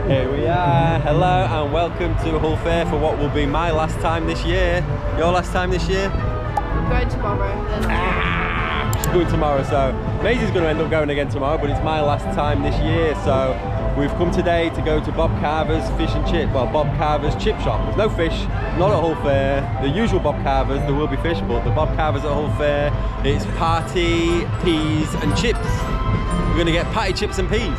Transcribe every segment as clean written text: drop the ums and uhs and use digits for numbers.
Here we are, hello and welcome to Hull Fair for what will be my last time this year. Your last time this year? I'm going tomorrow. She's going tomorrow, so Maisie's going to end up going again tomorrow, but it's my last time this year. So we've come today to go to Bob Carvers fish and chip, well, Bob Carvers chip shop. There's no fish, not at Hull Fair. The usual Bob Carvers, there will be fish, but the Bob Carvers at Hull Fair, it's patty, peas and chips. We're going to get patty, chips and peas.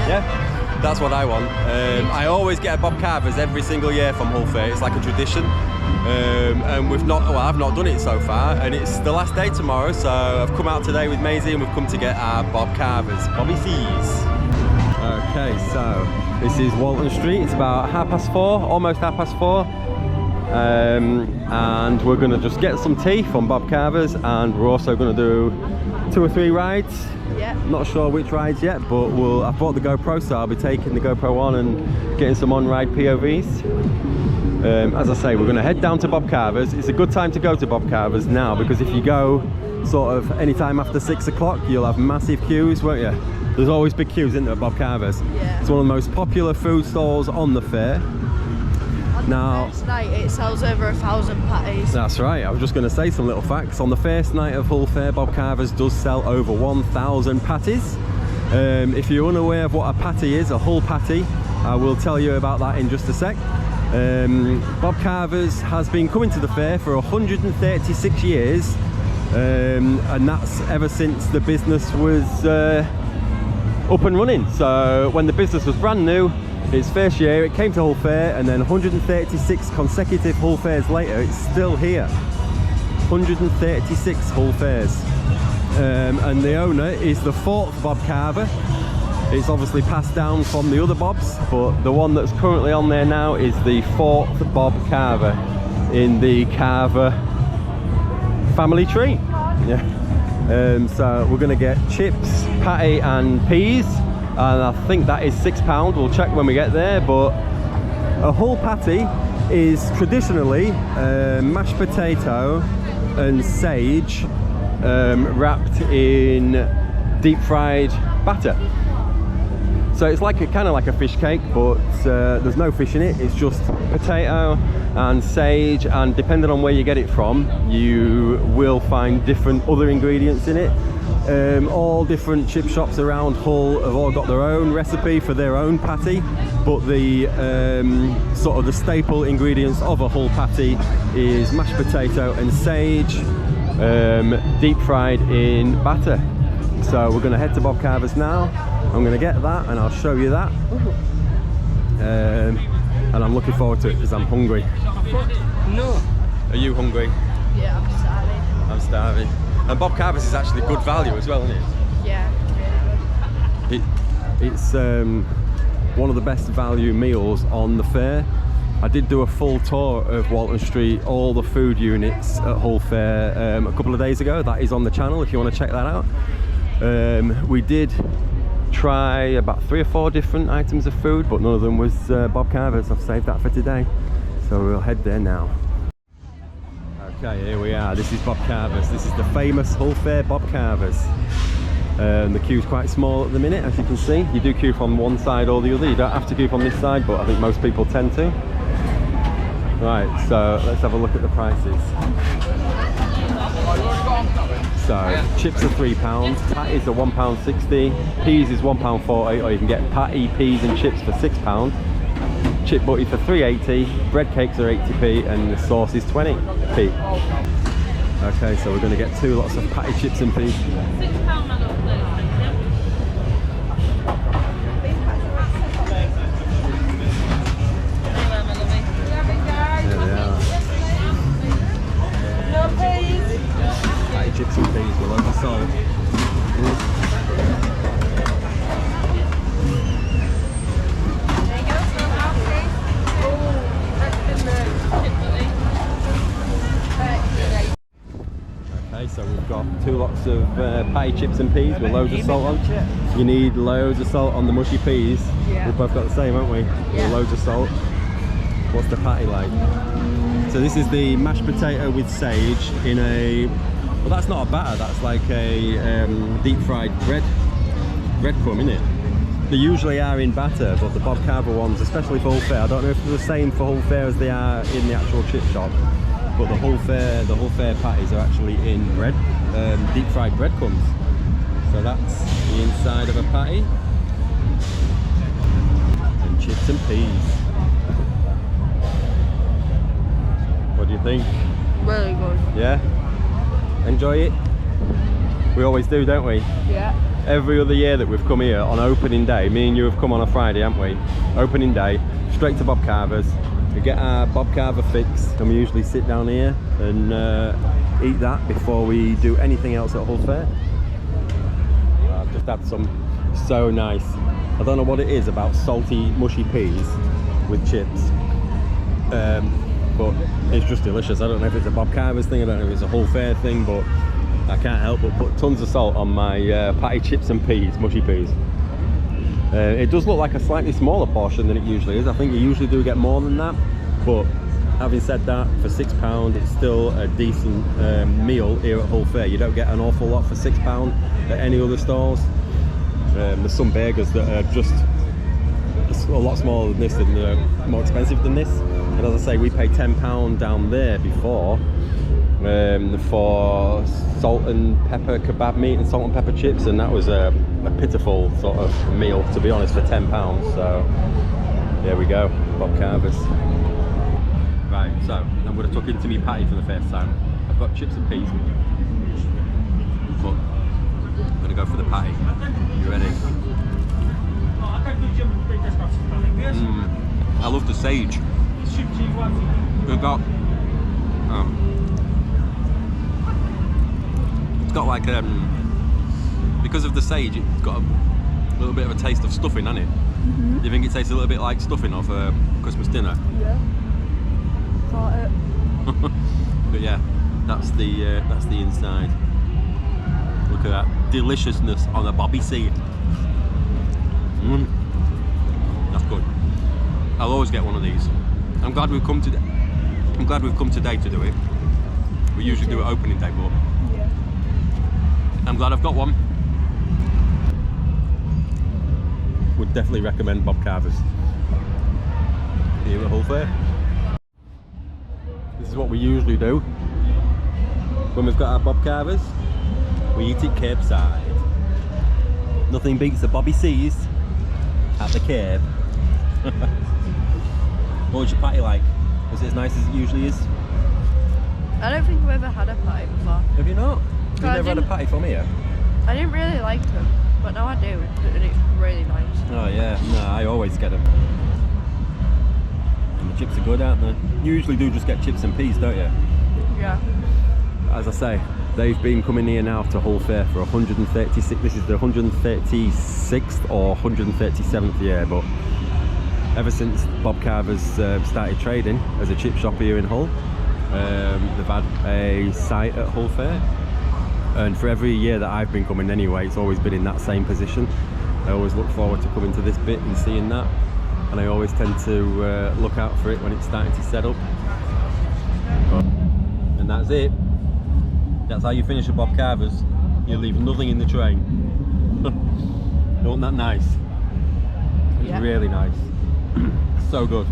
Yeah? That's what I want. I always get a Bob Carvers every single year from Hull Fair. It's like a tradition. And we've not, well, I've not done it so far, and it's the last day tomorrow, so I've come out today with Maisie and we've come to get our Bob Carvers, Bobby C's. Okay, so this is Walton Street. It's about 4:30, almost 4:30. And we're gonna just get some tea from Bob Carvers, and we're also gonna do 2 or 3 rides. Yeah. Not sure which rides yet, but I bought the GoPro, so I'll be taking the GoPro on and getting some on-ride POVs. As I say, we're going to head down to Bob Carvers. It's a good time to go to Bob Carvers now, because if you go sort of any time after 6 o'clock, you'll have massive queues, won't you? There's always big queues, isn't there, at Bob Carvers? Yeah. It's one of the most popular food stalls on the fair. On the first night, it sells over 1,000 patties. That's right, I was just going to say some little facts. On the first night of Hull Fair, Bob Carvers does sell over 1,000 patties. If you're unaware of what a patty is, a Hull Pattie, I will tell you about that in just a sec. Bob Carvers has been coming to the fair for 136 years, and that's ever since the business was up and running. So when the business was brand new, its first year it came to Hull Fair, and then 136 consecutive Hull Fairs later, it's still here. 136 Hull Fairs. And the owner is the 4th Bob Carver. It's obviously passed down from the other Bobs, but the one that's currently on there now is the 4th Bob Carver in the Carver family tree. Yeah. So we're going to get chips, patty and peas, and I think that is £6. We'll check when we get there. But a Hull Pattie is traditionally mashed potato and sage wrapped in deep fried batter. So it's like kind of like a fish cake, but there's no fish in it. It's just potato and sage, and depending on where you get it from, you will find different other ingredients in it. All different chip shops around Hull have all got their own recipe for their own patty, but the sort of the staple ingredients of a Hull Pattie is mashed potato and sage, deep fried in batter. So we're going to head to Bob Carvers now. I'm going to get that and I'll show you that. And I'm looking forward to it because I'm hungry. No. Are you hungry? Yeah, I'm starving. I'm starving. And Bob Carvers is actually good value as well, isn't it? Yeah. It's one of the best value meals on the fair. I did do a full tour of Walton Street, all the food units at Hull Fair a couple of days ago. That is on the channel if you want to check that out. We did try about 3 or 4 different items of food, but none of them was Bob Carvers. I've saved that for today, so we'll head there now. Okay, here we are. This is Bob Carvers. This is the famous Hull Fair Bob Carvers. The queue's quite small at the minute, as you can see. You do queue from one side or the other. You don't have to queue from this side, but I think most people tend to. Right, so let's have a look at the prices. So chips are £3, patties are £1.60, peas is £1.40, or you can get patty, peas and chips for £6. Chip butty for £3.80, bread cakes are 80p, and the sauce is 20p. Okay, so we're going to get 2 lots of patty, chips and peas. £6, my love, please. There they are. No, please. Patty, chips and peas with loads of salt. Okay, so we've got 2 lots of patty, chips and peas with loads of salt on. You need loads of salt on the mushy peas. Yeah. We've both got the same, haven't we? Yeah. With loads of salt. What's the patty like? So this is the mashed potato with sage in a, well, that's not a batter, that's like a deep fried breadcrumb, isn't it? They usually are in batter, but the Bob Carver ones, especially for Hull Fair, I don't know if they're the same for Hull Fair as they are in the actual chip shop, but the Hull Fair patties are actually in bread, deep fried breadcrumbs. So that's the inside of a patty. And chips and peas. What do you think? Really good. Yeah? Enjoy it? We always do, don't we? Yeah. Every other year that we've come here on opening day, me and you have come on a Friday, haven't we? Opening day, straight to Bob Carver's. We get our Bob Carver fix, and we usually sit down here and eat that before we do anything else at Hull Fair. I've just had some, so nice. I don't know what it is about salty, mushy peas with chips. But it's just delicious. I don't know if it's a Bob Carver's thing, I don't know if it's a Hull Fair thing, but I can't help but put tons of salt on my patty chips and peas, mushy peas. It does look like a slightly smaller portion than it usually is. I think you usually do get more than that, but having said that, for £6 it's still a decent meal here at Hull Fair. You don't get an awful lot for £6 at any other stalls. There's some burgers that are just a lot smaller than this and more expensive than this. And as I say, we paid £10 down there before for salt and pepper kebab meat and salt and pepper chips, and that was a pitiful sort of meal, to be honest, for £10. So there we go, Bob Carvers. Right, so I'm going to tuck into me patty for the first time. I've got chips and peas, but I'm going to go for the patty. You ready? I love the sage. We've got it's got like because of the sage, it's got a little bit of a taste of stuffing, hasn't it? Do you think it tastes a little bit like stuffing of Christmas dinner? Yeah. Thought it. But yeah, that's the inside. Look at that deliciousness on a bobby seed. That's good. I'll always get one of these. I'm glad we've come today. I'm glad we've come today to do it. We usually do it opening day, but Yeah. I'm glad I've got one. Would definitely recommend Bob Carver's here at Hull Fair. This is what we usually do when we've got our Bob Carvers. We eat it curbside. Nothing beats the Bobby C's at the curb. What was your patty like? Was it as nice as it usually is? I don't think I've ever had a patty before. Have you not? You've I never had a didn't- patty from here? I didn't really like them, but now I do, and it's really nice. Oh yeah, no, I always get them. And the chips are good, aren't they? You usually do just get chips and peas, don't you? Yeah. As I say, they've been coming here now to Hull Fair for 136, this is the 136th or 137th year, but ever since Bob Carver's started trading as a chip shop here in Hull, they've had a site at Hull Fair, and for every year that I've been coming anyway, it's always been in that same position. I always look forward to coming to this bit and seeing that, and I always tend to look out for it when it's starting to set up. And that's it. That's how you finish a Bob Carver's. You leave nothing in the tray. Isn't that nice? It's Yeah. really nice. So good.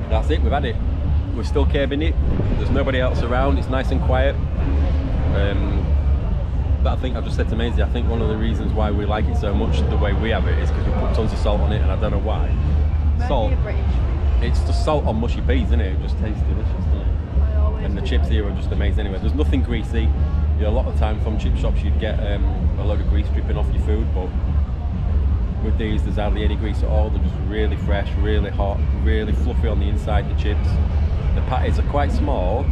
That's it, we've had it. We're still curbing it. There's nobody else around, it's nice and quiet. But I think I've just said to Maisie, I think one of the reasons why we like it so much the way we have it is because we put tons of salt on it, and I don't know why. Salt. Maybe a British thing. It's just salt on mushy peas, isn't it? It just tastes delicious, doesn't it? I always And the do chips that. here are just amazing anyway. There's nothing greasy. You know, a lot of time from chip shops you'd get a load of grease dripping off your food, but with these there's hardly any grease at all. They're just really fresh, really hot, really fluffy on the inside, the chips. The patties are quite small.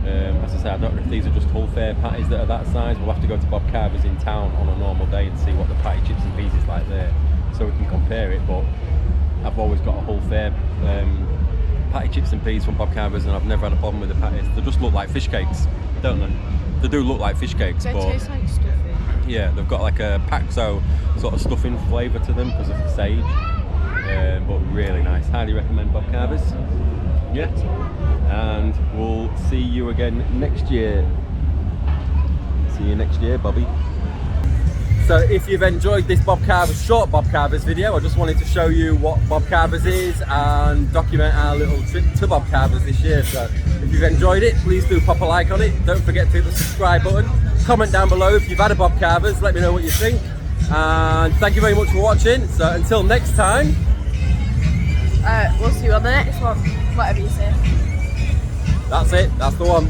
As I say, I don't know if these are just Hull Fair patties that are that size. We'll have to go to Bob Carver's in town on a normal day and see what the patty chips and peas is like there, so we can compare it. But I've always got a Hull Fair patty chips and peas from Bob Carver's, and I've never had a problem with the patties. They just look like fish cakes, don't they? They do look like fish cakes, They but taste like stuffing. yeah, they've got like a Paxo sort of stuffing flavour to them because of the sage, but really nice. Highly recommend Bob Carver's. Yeah, and we'll see you again next year. See you next year, Bobby. So if you've enjoyed this Bob Carvers, short Bob Carvers video, I just wanted to show you what Bob Carvers is and document our little trip to Bob Carvers this year. So if you've enjoyed it, please do pop a like on it. Don't forget to hit the subscribe button. Comment down below if you've had a Bob Carvers, let me know what you think. And thank you very much for watching. So until next time. We'll see you on the next one. Whatever you say. That's it, that's the one.